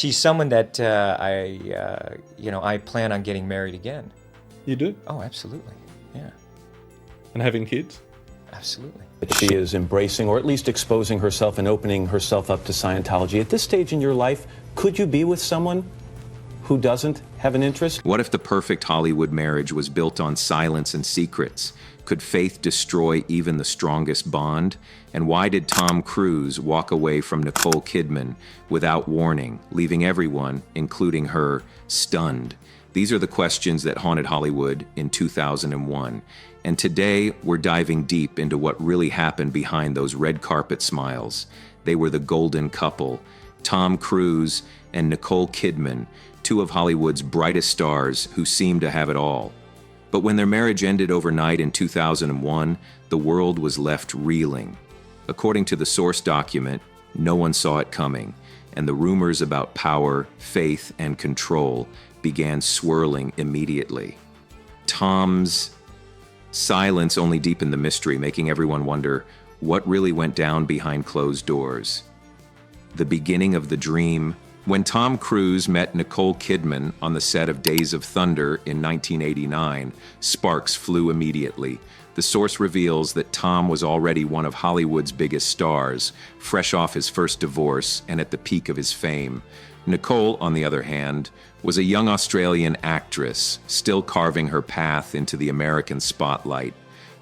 She's someone that I plan on getting married again. You do? Oh, absolutely. Yeah, And having kids? absolutely. She is embracing, or at least exposing herself and opening herself up to Scientology. At this stage in your life, could you be with someone who doesn't have an interest? What if the perfect Hollywood marriage was built on silence and secrets? Could faith destroy even the strongest bond? And why did Tom Cruise walk away from Nicole Kidman without warning, leaving everyone, including her, stunned? These are the questions that haunted Hollywood in 2001. And today, we're diving deep into what really happened behind those red carpet smiles. They were the golden couple, Tom Cruise and Nicole Kidman, two of Hollywood's brightest stars who seemed to have it all. But when their marriage ended overnight in 2001, the world was left reeling. According to the source document, no one saw it coming, and the rumors about power, faith, and control began swirling immediately. Tom's silence only deepened the mystery, making everyone wonder what really went down behind closed doors. The beginning of the dream. When Tom Cruise met Nicole Kidman on the set of Days of Thunder in 1989, sparks flew immediately. The source reveals that Tom was already one of Hollywood's biggest stars, fresh off his first divorce and at the peak of his fame. Nicole, on the other hand, was a young Australian actress, still carving her path into the American spotlight.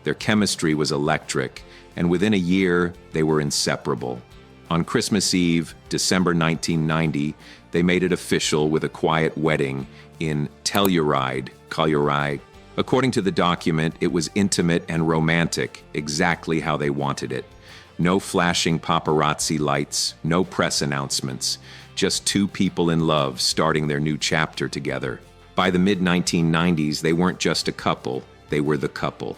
Their chemistry was electric, and within a year, they were inseparable. On Christmas Eve, December 1990, they made it official with a quiet wedding in Telluride, Colorado. According to the document, it was intimate and romantic, exactly how they wanted it. No flashing paparazzi lights, no press announcements, just two people in love starting their new chapter together. By the mid-1990s, they weren't just a couple, they were the couple.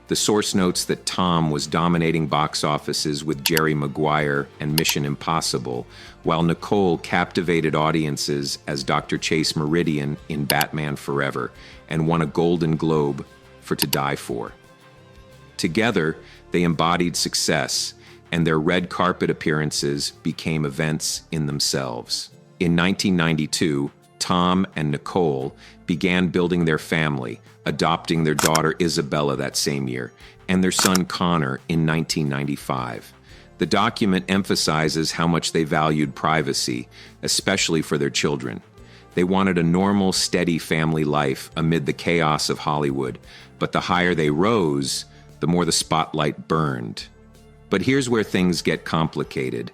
The source notes that Tom was dominating box offices with Jerry Maguire and Mission Impossible, while Nicole captivated audiences as Dr. Chase Meridian in Batman Forever and won a Golden Globe for To Die For. Together, they embodied success, and their red carpet appearances became events in themselves. In 1992, Tom and Nicole began building their family, adopting their daughter Isabella that same year, and their son Connor in 1995. The document emphasizes how much they valued privacy, especially for their children. They wanted a normal, steady family life amid the chaos of Hollywood, but the higher they rose, the more the spotlight burned. But here's where things get complicated.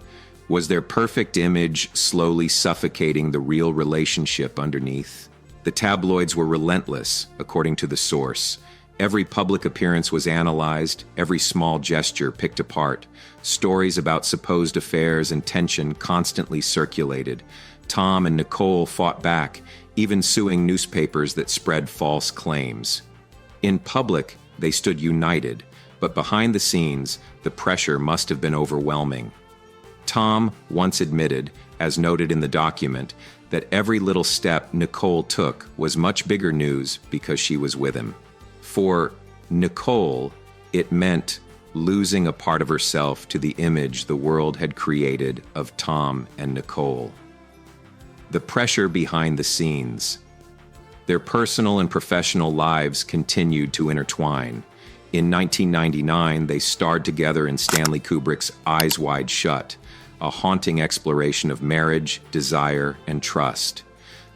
Was their perfect image slowly suffocating the real relationship underneath? The tabloids were relentless, according to the source. Every public appearance was analyzed, every small gesture picked apart. Stories about supposed affairs and tension constantly circulated. Tom and Nicole fought back, even suing newspapers that spread false claims. In public, they stood united, but behind the scenes, the pressure must have been overwhelming. Tom once admitted, as noted in the document, that every little step Nicole took was much bigger news because she was with him. For Nicole, it meant losing a part of herself to the image the world had created of Tom and Nicole. The pressure behind the scenes. Their personal and professional lives continued to intertwine. In 1999, they starred together in Stanley Kubrick's Eyes Wide Shut, a haunting exploration of marriage, desire, and trust.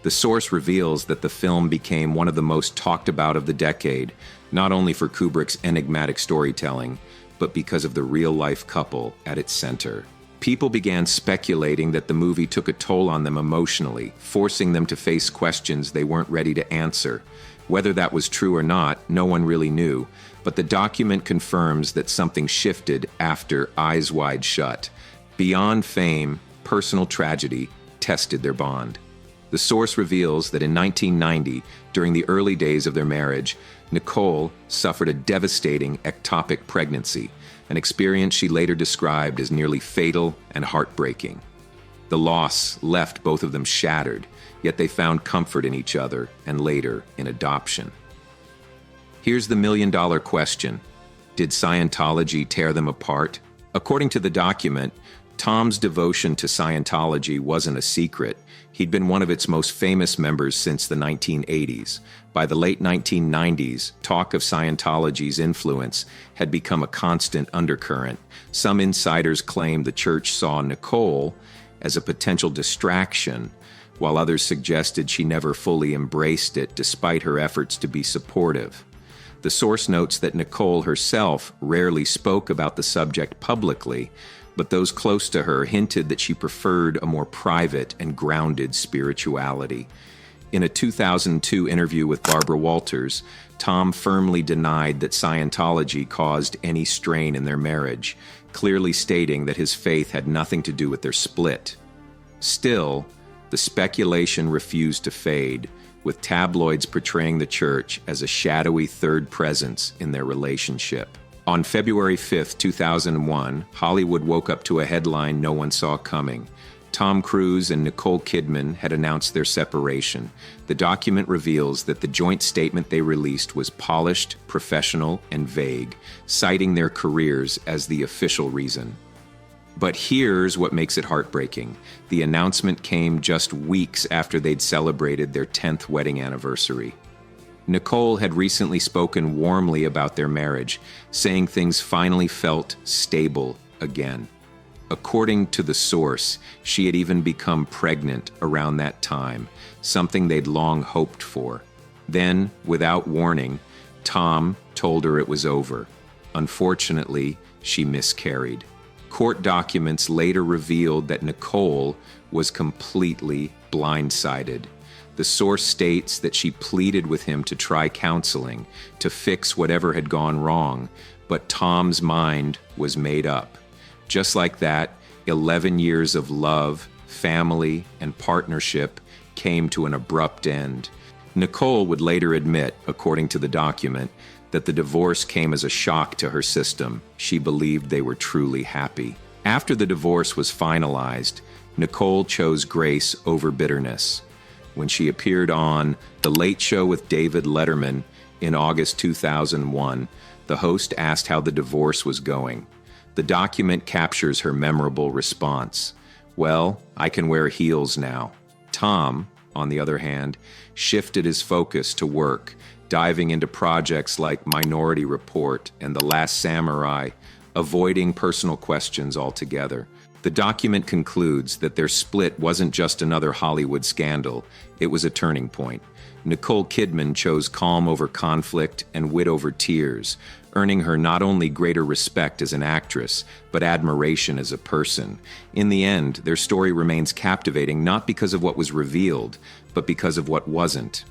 The source reveals that the film became one of the most talked about of the decade, not only for Kubrick's enigmatic storytelling, but because of the real-life couple at its center. People began speculating that the movie took a toll on them emotionally, forcing them to face questions they weren't ready to answer. Whether that was true or not, no one really knew, but the document confirms that something shifted after Eyes Wide Shut. Beyond fame, personal tragedy tested their bond. The source reveals that in 1990, during the early days of their marriage, Nicole suffered a devastating ectopic pregnancy, an experience she later described as nearly fatal and heartbreaking. The loss left both of them shattered, yet they found comfort in each other and later in adoption. Here's the million-dollar question. Did Scientology tear them apart? According to the document, Tom's devotion to Scientology wasn't a secret. He'd been one of its most famous members since the 1980s. By the late 1990s, talk of Scientology's influence had become a constant undercurrent. Some insiders claimed the church saw Nicole as a potential distraction, while others suggested she never fully embraced it despite her efforts to be supportive. The source notes that Nicole herself rarely spoke about the subject publicly, but those close to her hinted that she preferred a more private and grounded spirituality. In a 2002 interview with Barbara Walters, Tom firmly denied that Scientology caused any strain in their marriage, clearly stating that his faith had nothing to do with their split. Still, the speculation refused to fade, with tabloids portraying the church as a shadowy third presence in their relationship. On February 5, 2001, Hollywood woke up to a headline no one saw coming. Tom Cruise and Nicole Kidman had announced their separation. The document reveals that the joint statement they released was polished, professional, and vague, citing their careers as the official reason. But here's what makes it heartbreaking. The announcement came just weeks after they'd celebrated their 10th wedding anniversary. Nicole had recently spoken warmly about their marriage, saying things finally felt stable again. According to the source, she had even become pregnant around that time, something they'd long hoped for. Then, without warning, Tom told her it was over. Unfortunately, she miscarried. Court documents later revealed that Nicole was completely blindsided. The source states that she pleaded with him to try counseling, to fix whatever had gone wrong, but Tom's mind was made up. Just like that, 11 years of love, family, and partnership came to an abrupt end. Nicole would later admit, according to the document, that the divorce came as a shock to her system. She believed they were truly happy. After the divorce was finalized, Nicole chose grace over bitterness. When she appeared on The Late Show with David Letterman in August 2001, the host asked how the divorce was going. The document captures her memorable response. "Well, I can wear heels now." Tom, on the other hand, shifted his focus to work, diving into projects like Minority Report and The Last Samurai, avoiding personal questions altogether. The document concludes that their split wasn't just another Hollywood scandal, it was a turning point. Nicole Kidman chose calm over conflict and wit over tears, earning her not only greater respect as an actress, but admiration as a person. In the end, their story remains captivating not because of what was revealed, but because of what wasn't.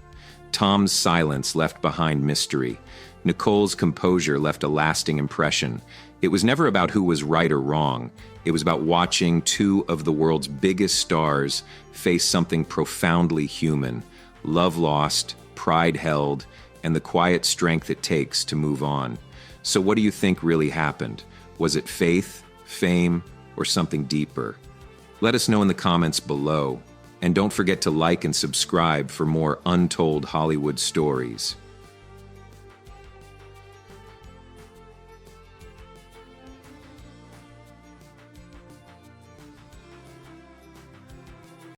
Tom's silence left behind mystery. Nicole's composure left a lasting impression. It was never about who was right or wrong. It was about watching two of the world's biggest stars face something profoundly human: love lost, pride held, and the quiet strength it takes to move on. So what do you think really happened? Was it faith, fame, or something deeper? Let us know in the comments below. And don't forget to like and subscribe for more untold Hollywood stories.